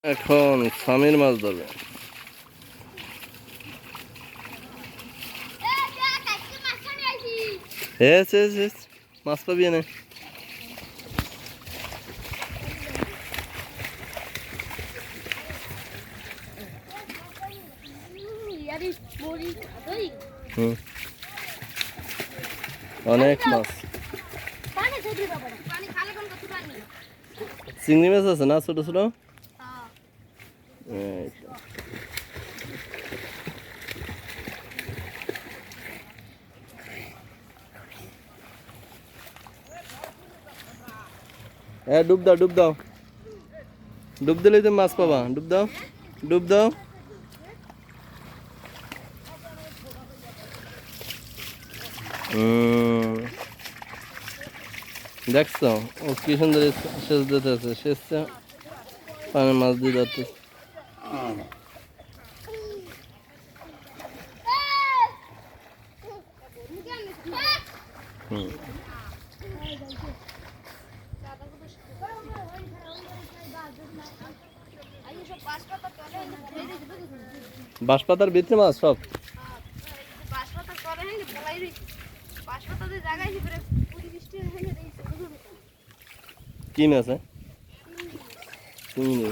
এখন স্বামীর মাছ ধরবে। মাছ পাবি না। অনেক মাছ, চিংড়ি মাছ আছে না ছোট ছোট। ডুব দাও ডুব দাও, ডুব দিলেই তুমি মাছ পাবা। ডুব দাও ডুব দাও। দেখছো ও কি সুন্দর সেচ দিতে আছে, সেচছে পানির মাছ দিয়ে যাচ্ছে। বাঁশপাতার ভিতরে মাছ সব। কি মাছ? চিংড়ি।